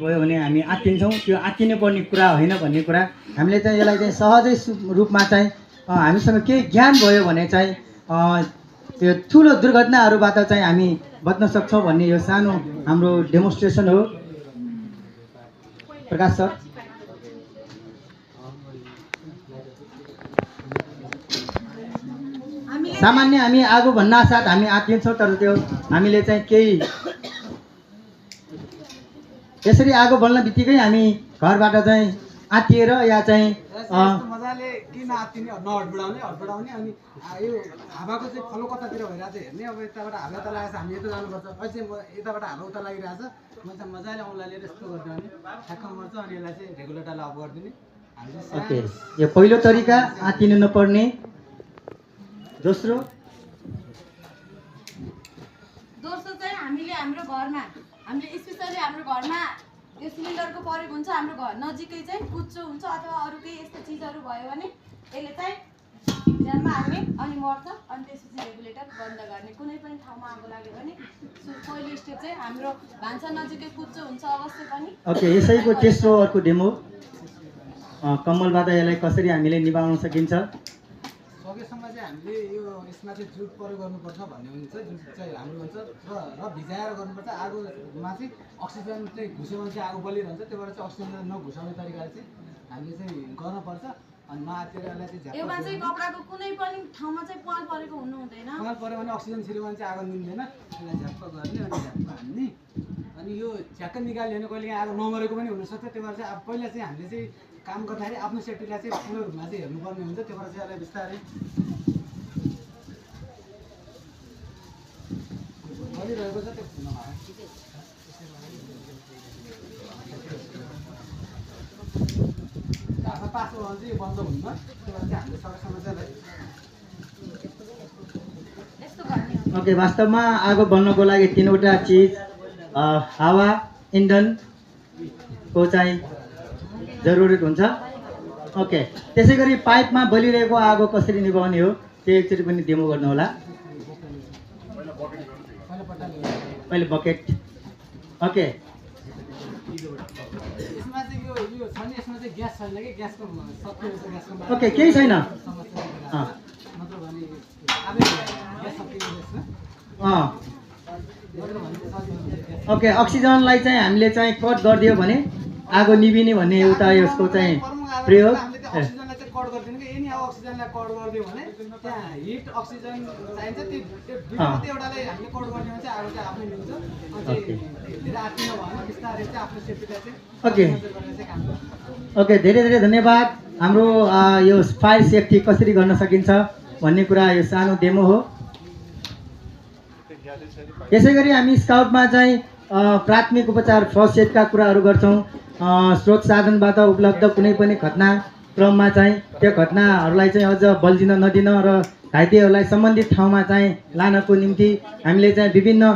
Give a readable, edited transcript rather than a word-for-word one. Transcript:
भयो भने हामी आत्तिन्छौँ। त्यो आत्तिनु पर्ने कुरा होइन भन्ने कुरा हामीले चाहिँ यसलाई चाहिँ सहजै रूपमा चाहिँ हामीसँग केही ज्ञान भयो भने चाहिँ त्यो ठुलो दुर्घटनाहरूबाट चाहिँ हामी बच्न सक्छौँ भन्ने यो सानो हाम्रो डेमोन्स्ट्रेसन हो। प्रकाश सर। सामान्य हामी आगो भन्ना साथ हामी आत्तिन्छौँ, तर त्यो हामीले चाहिँ केही यसरी आगो बल्न बित्तिकै हामी घरबाट चाहिँ आत्तिएर या चाहिँ मजाले किन आत्तिने हडबडाउने अनि यो हावाको चाहिँ फलो कतातिर भइरहेको छ हेर्ने। अब यताबाट हावा त लागेको छ, हामी यता जानुपर्छ, अहिले चाहिँ म यताबाट हावा उता लागिरहेको छ, म चाहिँ मजाले औँला लिएर यस्तो गरिदियो भने ठ्याक्क मर्छ अनि यसलाई चाहिँ रेगुलेटरलाई अफ गरिदिने। ओके, यो पहिलो तरिका आत्तिनु नपर्ने। दोस्रो चाहिँ हामीले हाम्रो घरमा स्पेसली हाम्रो घरमा यो सिलिन्डरको प्रयोग हुन्छ, हाम्रो घर नजिकै चाहिँ कुच्चो हुन्छ अथवा अरू केही यस्तो चिजहरू भयो भने यसले चाहिँ ध्यानमा हाल्ने अनि मर्छ। अनि त्यसपछि रेगुलेटर बन्द गर्ने। कुनै पनि ठाउँमा आगो लाग्यो भने पहिलो स्टेप चाहिँ हाम्रो भान्सा नजिकै कुच्चो हुन्छ अवश्य पनि। ओके, यसैको तेस्रो अर्को डेमो कमलबाट यसलाई कसरी हामीले निभाउन सकिन्छ। सकेसम्म चाहिँ हामीले यो यसमा चाहिँ जुट प्रयोग गर्नुपर्छ भन्ने हुन्छ। जुट चाहिँ हाम्रो हुन्छ र भिजाएर गर्नुपर्छ। आगोमा चाहिँ अक्सिजन चाहिँ घुस्यो भने चाहिँ आगो बलिरहन्छ, त्यही भएर चाहिँ अक्सिजन नघुसाउने तरिकाले चाहिँ हामीले चाहिँ गर्नुपर्छ। अनि नआत्तिएर यसलाई चाहिँ यसमा चाहिँ कपडाको कुनै पनि ठाउँमा चाहिँ पाल परेको हुनु हुँदैन। पाल पऱ्यो भने अक्सिजन छिर्यो भने चाहिँ आगो निल्दैन। यसलाई झ्याप्प गर्ने अनि झ्याप्प हान्ने। अनि यो झ्याक्क निकाल्यो भने कहिलेकाहीँ आगो नमरेको पनि हुनसक्छ। त्यही भएर चाहिँ अब पहिला चाहिँ हामीले चाहिँ काम गर्दाखेरि आफ्नो सेफ्टीलाई चाहिँ पूर्ण रूपमा चाहिँ हेर्नुपर्ने हुन्छ। त्यही भएर चाहिँ यसलाई बिस्तारै गरिरहेको छ। त्यो घरमा पास भयो भने चाहिँ यो बन्द हुन्न। त्यही भएर चाहिँ हामीले सकेसम्म चाहिँ यस्तो गर्ने। ओके, वास्तवमा आगो बल्नको लागि तीनवटा चिज हावा, इन्धनको चाहिँ जरुरत हुन्छ। ओके, त्यसै गरी पाइपमा बलिरहेको आगो कसरी निभाउने हो त्यो एकचोटि पनि डेमो गर्नु होला। पहिले बकेट। ओके, यसमा चाहिँ यो छैन, यसमा चाहिँ ग्यास छैन कि ग्यासको सकिएको छ। ग्यासको ओके, केही छैन। मतलब भने आबै ग्यास सकिएको यसमा। ओके, अक्सिजनलाई चाहिँ हामीले चाहिँ कट गरिदियो भने आगो निभिने भन्ने एउटा यसको चाहिँ प्रयोग। अक्सिजनलाई चाहिँ कट गरिदिनु कि एनी अब अक्सिजनलाई कट गरिदियो भने त्यहाँ हिट अक्सिजन चाहिन्छ। त्यो दुईमध्ये एउटालाई हामीले कट गरिदियो भने चाहिँ आगो चाहिँ आफै मिल्छ। अनि धेरै आत्ति नभएन बिस्तारै चाहिँ आफ्नो सेफ्टीलाई चाहिँ ओके गर्ने चाहिँ काम गर्छ। ओके, धेरै धेरै धन्यवाद। हाम्रो यो फायर सेफ्टी कसरी गर्न सकिन्छ भन्ने कुरा यो सानो डेमो हो। यसै गरी हामी स्काउटमा चाहिँ प्राथमिक उपचार फर्स्ट एडका कुराहरू गर्छौँ। स्रोत साधनबाट उपलब्ध कुनै पनि घटनाक्रममा चाहिँ त्यो घटनाहरूलाई चाहिँ अझ बल्झिन नदिन र घाइतेहरूलाई सम्बन्धित ठाउँमा चाहिँ लानको निम्ति हामीले चाहिँ विभिन्न